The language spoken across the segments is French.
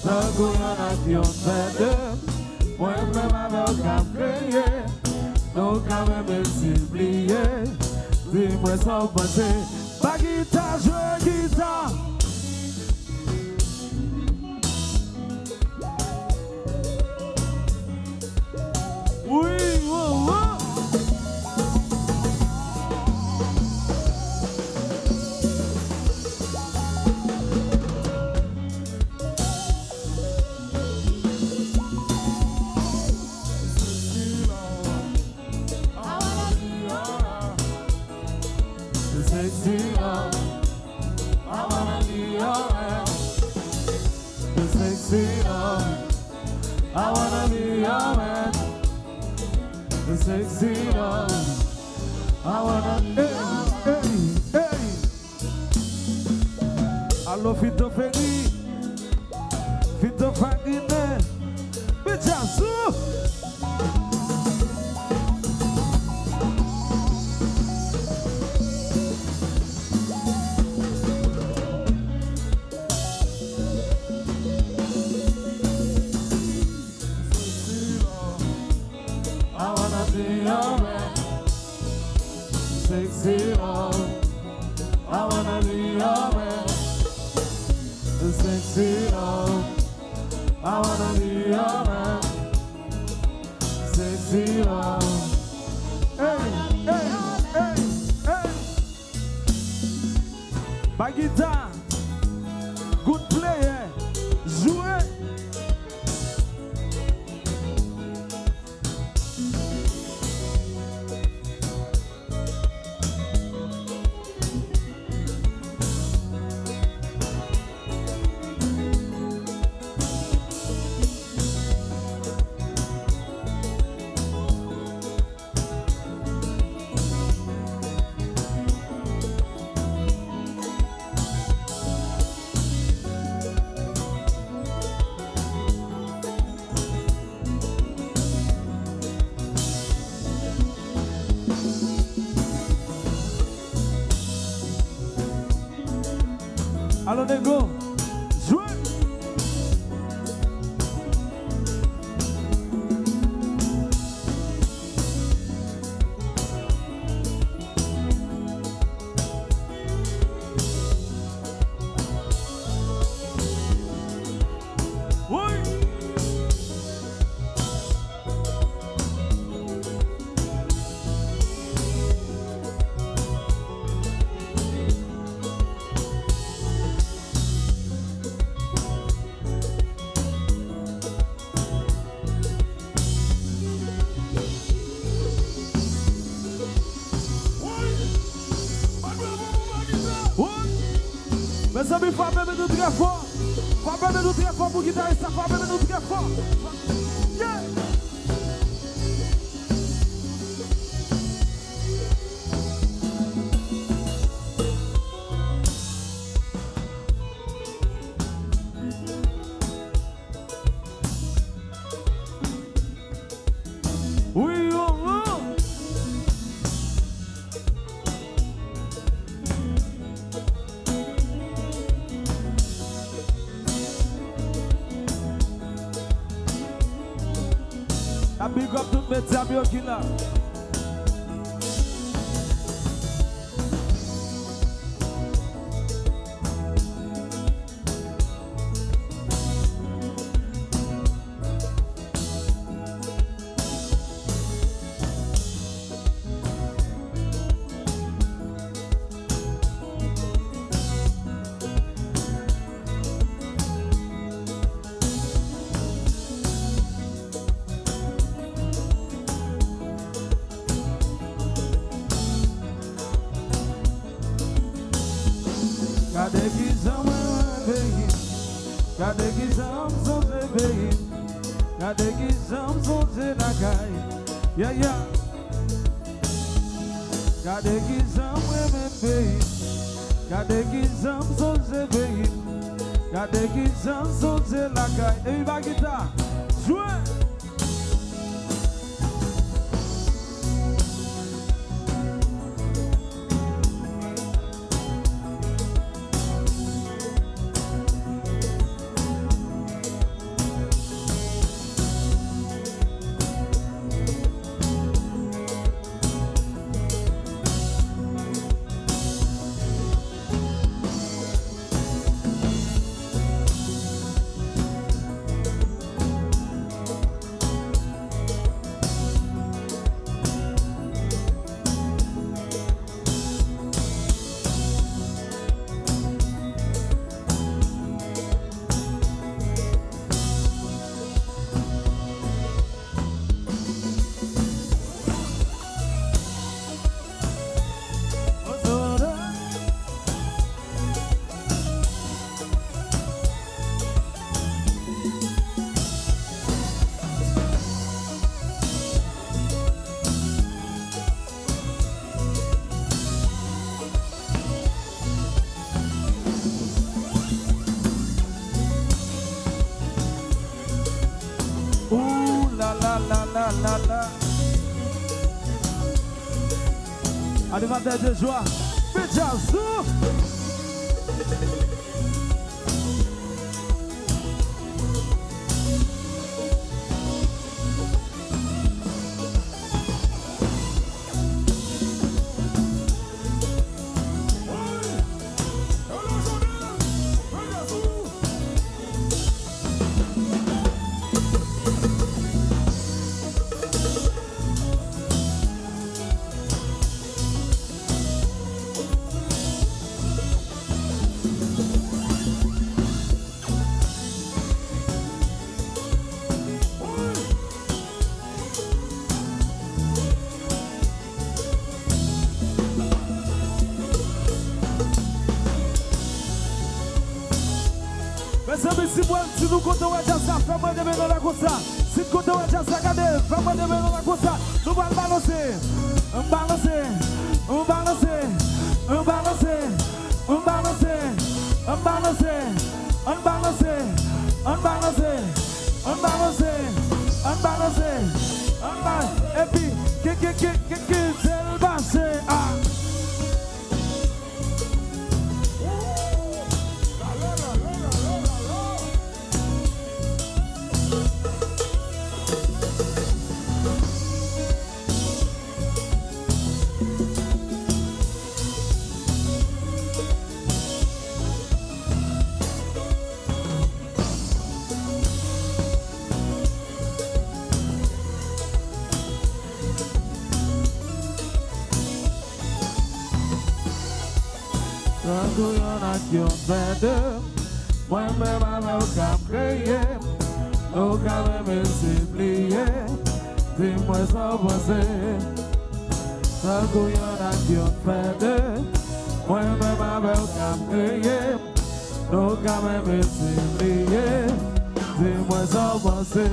Tant qu'on y en a qui ont fait deux, moi-même avec un créé, donc quand même multiplié, dis-moi sans penser, pas guitare, jouer guitare. Oui, oh, oh. I wanna be your man, the sexy love. I wanna be hey. Allo Fito Feli, Fito Fagine, Djaz. Sexy love, I wanna be your man. The sexy love, I wanna be your man. Sexy love, hey. By guitar, good player, jouer. Allons, nego, jouez! Oui! Mes amis, faut appeler nous très fort. Faut appeler nous très fort pour guitariste, faut appeler nous très fort. Yeah. Oui, oh, oh. I big up tout mes amis qui là. Gade kijan mwen veyi, gade kijan msonje veyi, gade kijan msonje nakay, yeah. Gade kijan mwen veyi, gade kijan msonje veyi, gade kijan msonje nakay. Et il va guitare, jouez. la la. Animateur de joie, Djaz. Si nous comptons à Djaz, fais-moi des mélanges là comme ça. Si nous comptons à Djaz, Gade, fais-moi des mélanges là comme ça. Nous allons balancer, on balancer, on balancer, on balancer, on balancer, on balancer, on balancer, on balancer, on balancer, on balancer, on balancer. Et puis, c'est le bassin. Qui ont fait d'eux, moi-même avec un créé, nous quand même s'oublier, dis-moi sans penser. Tant qu'il y en a qui ont fait d'eux, moi-même avec un créé, nous quand même s'oublier, dis-moi sans penser.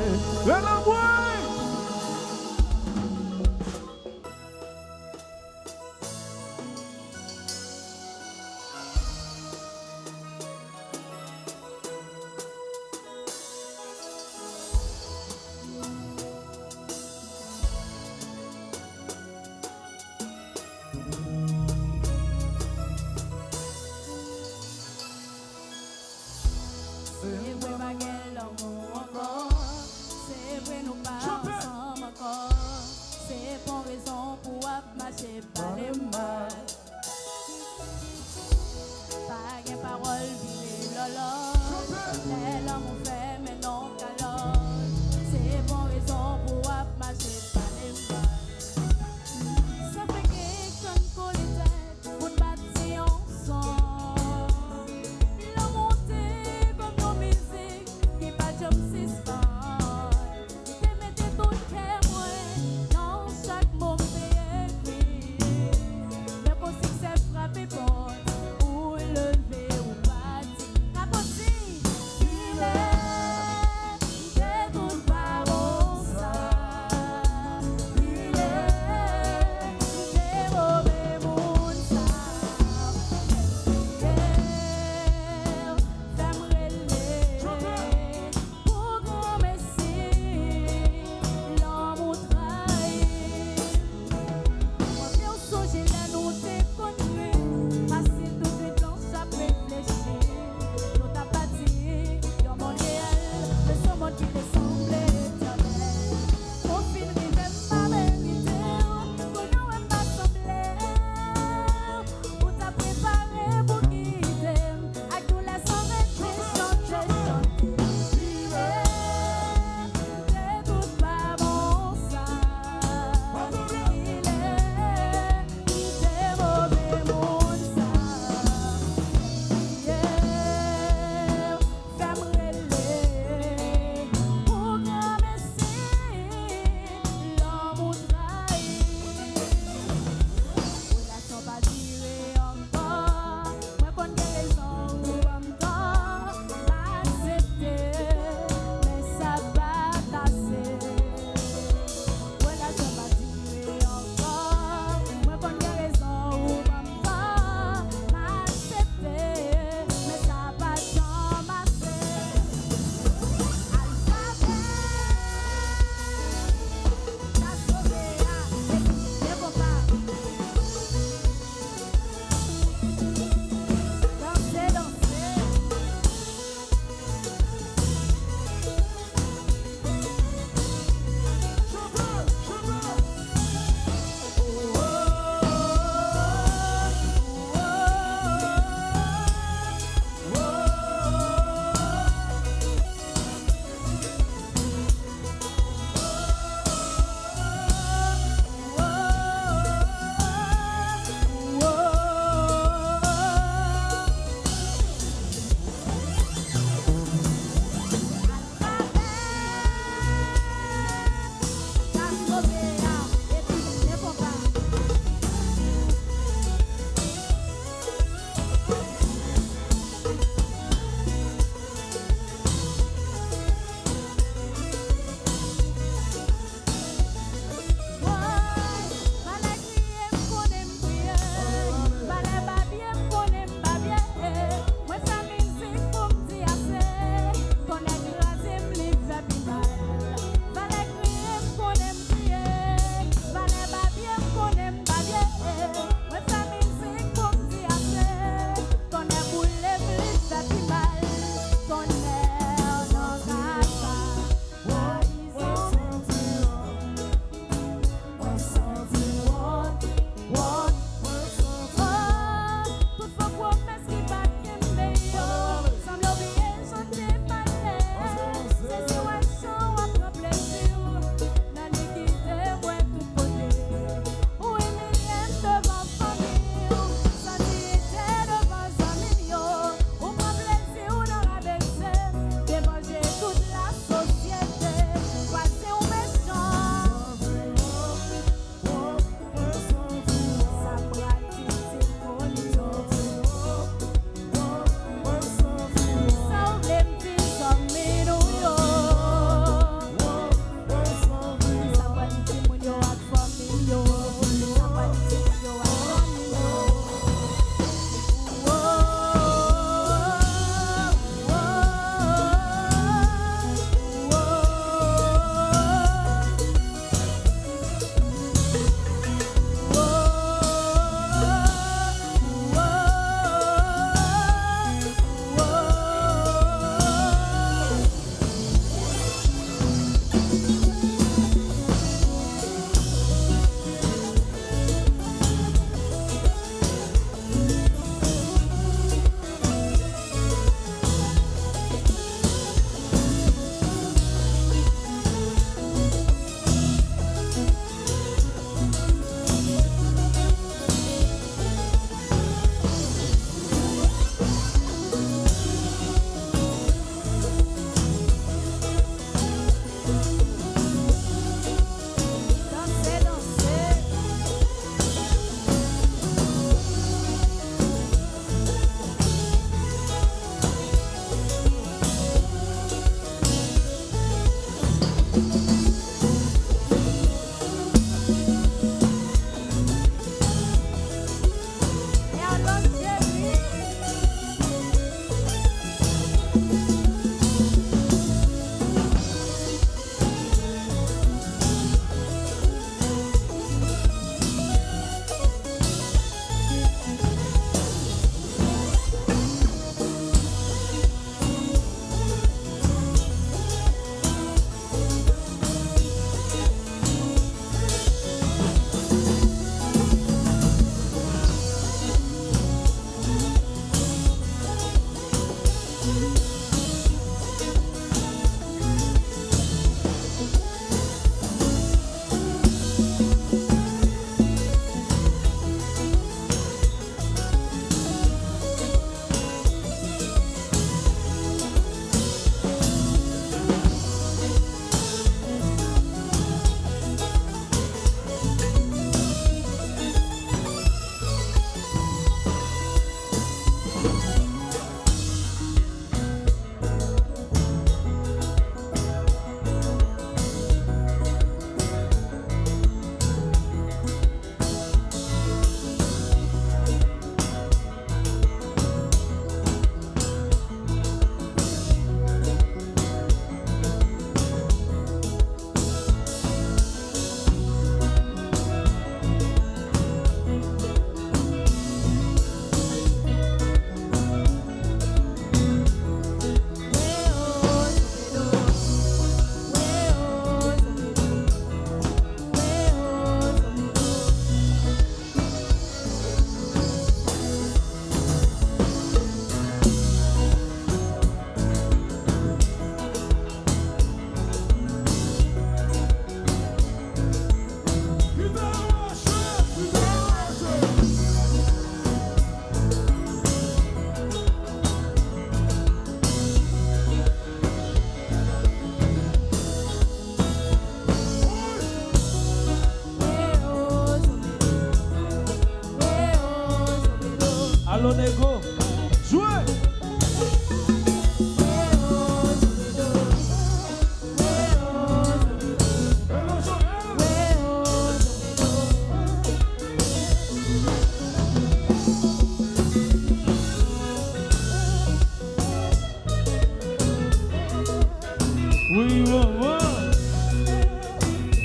Oui, maman.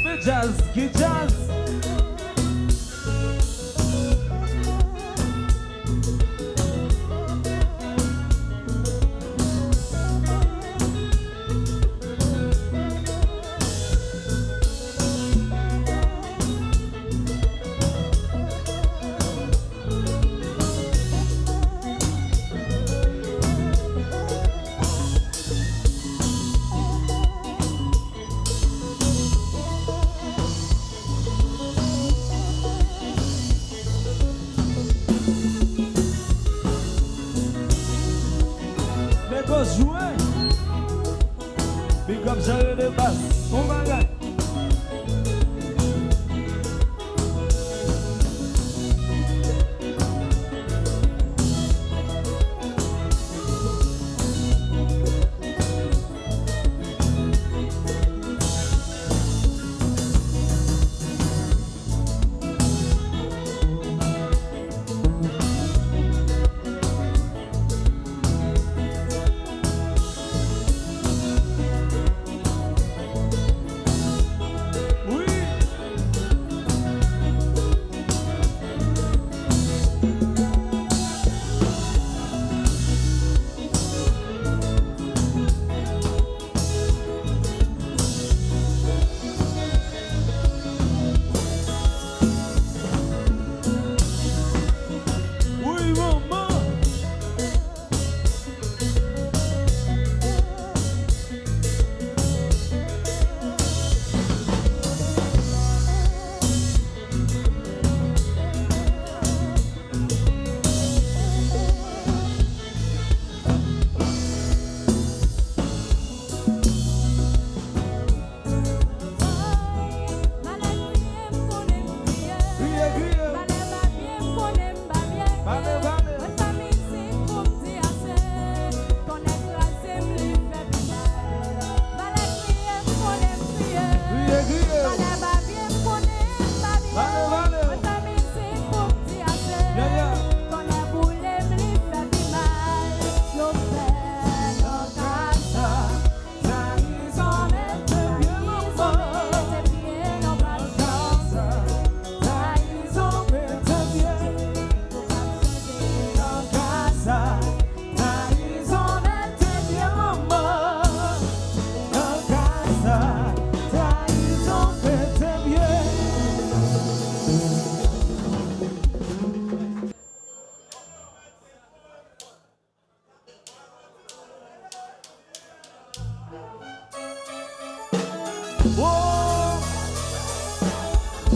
Mais Djaz, qui Djaz? Jouer, big up j'arrive de basse, on va gagner.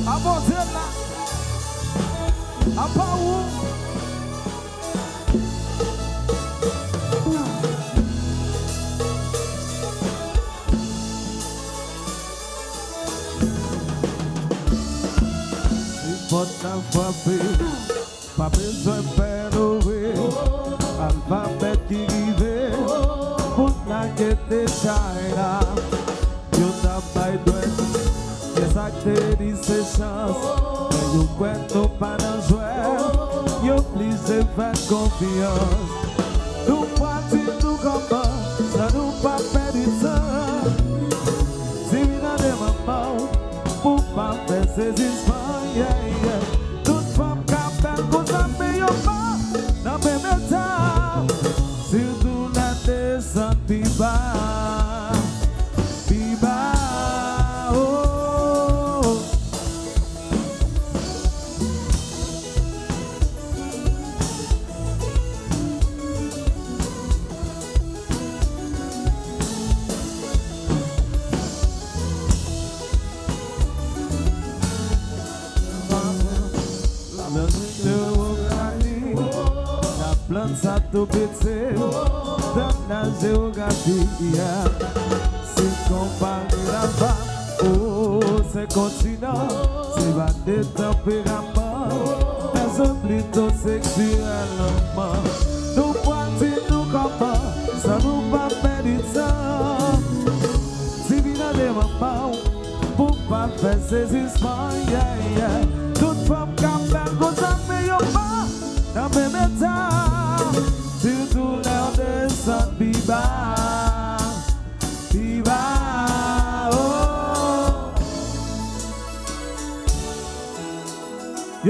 Abòne là, à part où? Important frapper, pas besoin de pénorer, alphabet qui rive, pour la Gade China, yo t'appelle douette, ça te dit c'est chance, mais yo cuento pas dans jouer, yo please faire confiance, nous partir nous combat, ça nous pas perdre du temps, si nous dans des moments, pour pas faire ces histoires. Toute femme qui appelle pour zanmi yo pas dans même état. Surtout la descente piba, piba, oh. Ça tout pété dans la géographie. Si compare la femme, oh, c'est continent, c'est pas des tempéraments, elles sont plutôt sexuellement. Nous partons, nous comment, ça nous pas faire du temps. Si vient des mamans, pour pas faire ces histoires, toute femme qui appelle pour zanmi yo pas dans même état. Surtout l'air de son piba, piba.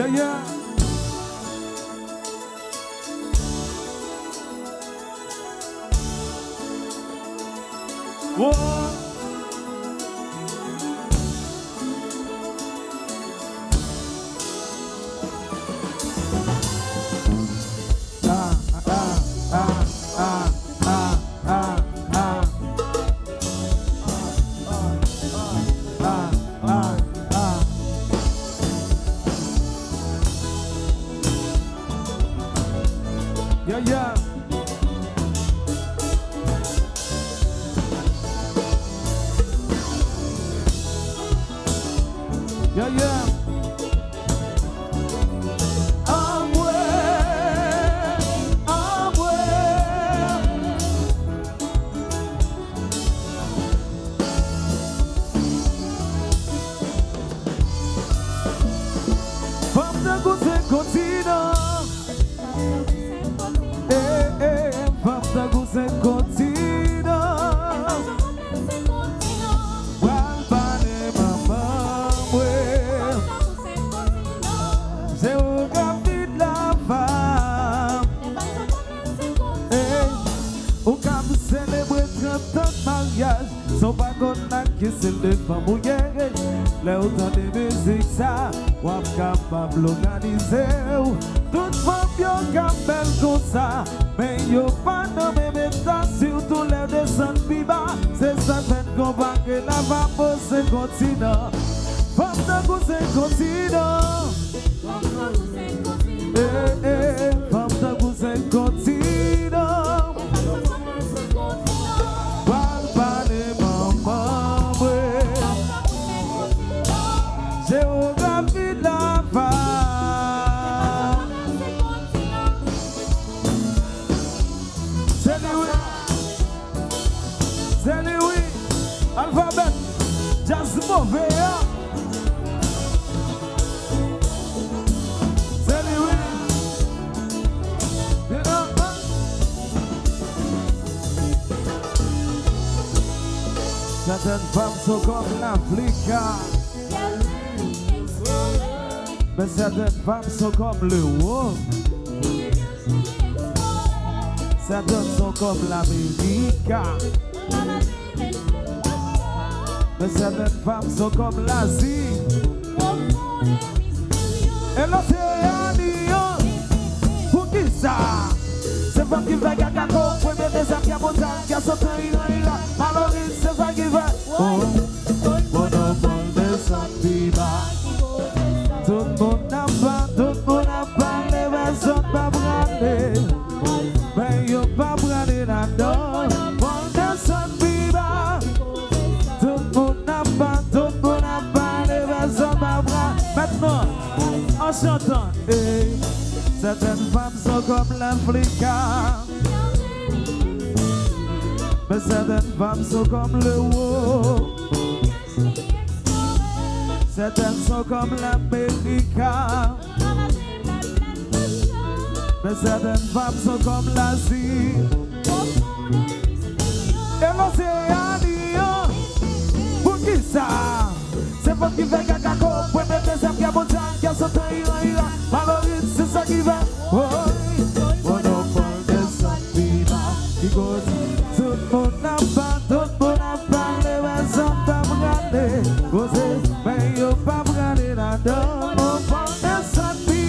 Yeah, yeah. Whoa. Le autant de musique ça, wap capable organiser. Toute femme yo capable comme ça, mais yo pas dans mes méta surtout les descendre plus bas. C'est ça fait qu'on va que la va poser continent. Femme de cousin continent. Femme de cousin continent. Géographie de la femme. C'est lui. C'est lui. Alphabet. Djaz mauvais. C'est lui. Certaines femmes sont comme l'Afrique. Mais certaines femmes sont comme le haut. Certaines sont comme l'Amérique. Mais certaines femmes sont comme l'Asie. Et l'Océanie. Pour qui ça? C'est pas qui va gagner pour premier des armes qui a monté, qui a sauté, alors c'est ça qui va. Monopole de zanmi. Tout le monde a parlé, mais ça pas brûlé. Mais yo pas brûlé là-dedans. Monopole de zanmi. Tout le monde a parlé, mais ça pas brûlé. Maintenant, en chantant, certaines femmes sont comme l'Afrique. Mais certaines femmes sont comme le haut. Certaines sont comme l'Amérique. Mais certaines femmes sont comme l'Asie. Et l'Océanie. Pour qui ça? C'est pas qui fait caca. Pour mettre des âmes qui a monté, qui a sauté, alors c'est ça qui va. Monopole de zanmi. Qui cause tout le monde a parlé, mais ça pas regardé. Mais yo pas regardé là-dedans. Monopole de zanmi.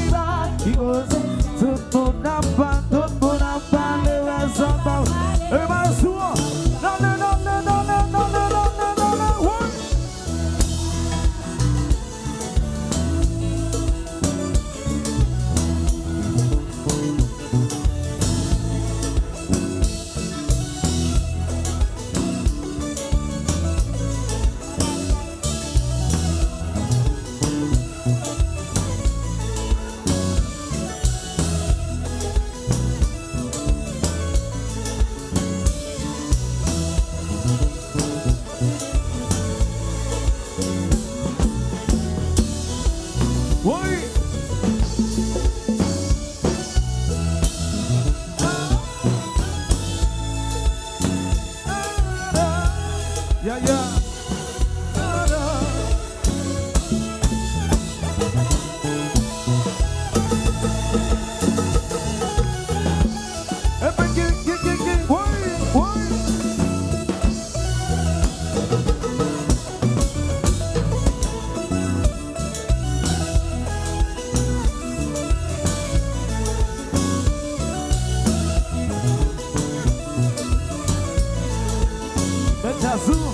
Qui cause tout le monde a parlé, mais ça pas regardé. Et ma soeur, non. Jazou.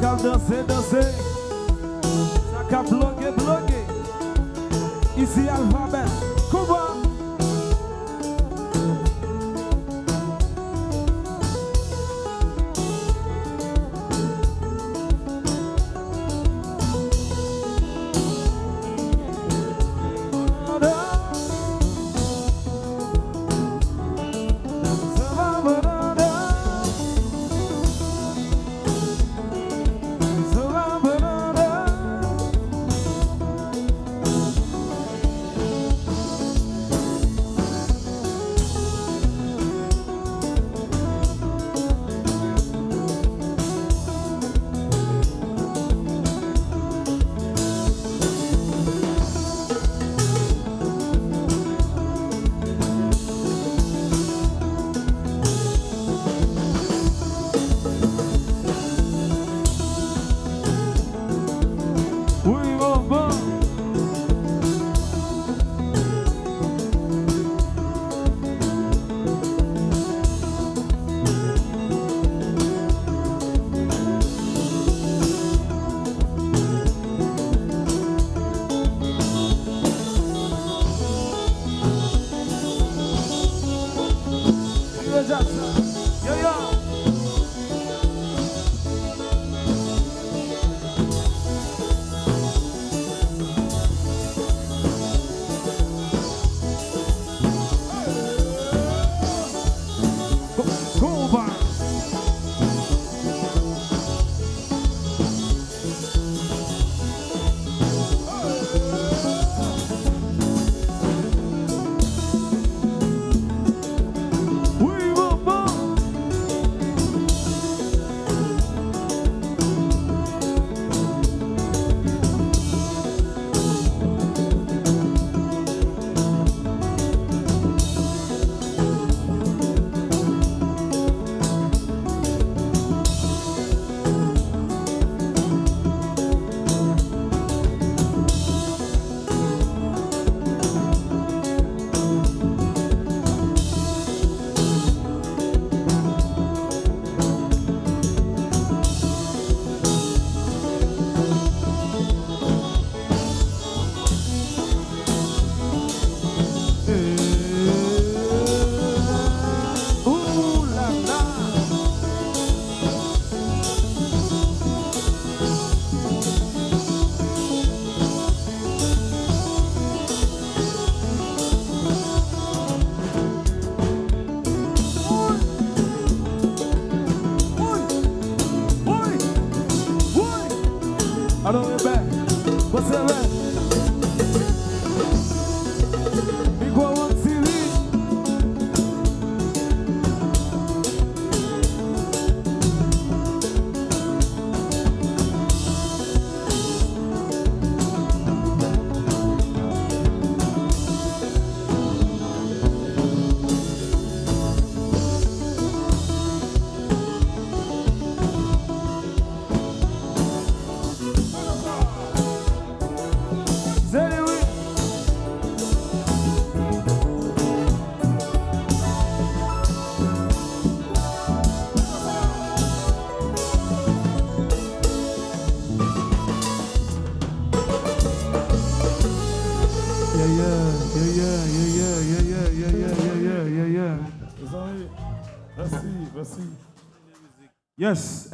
cap danser, danser. Ça cap bloquer, bloquer. Ici, alphabet. Comment? Yes.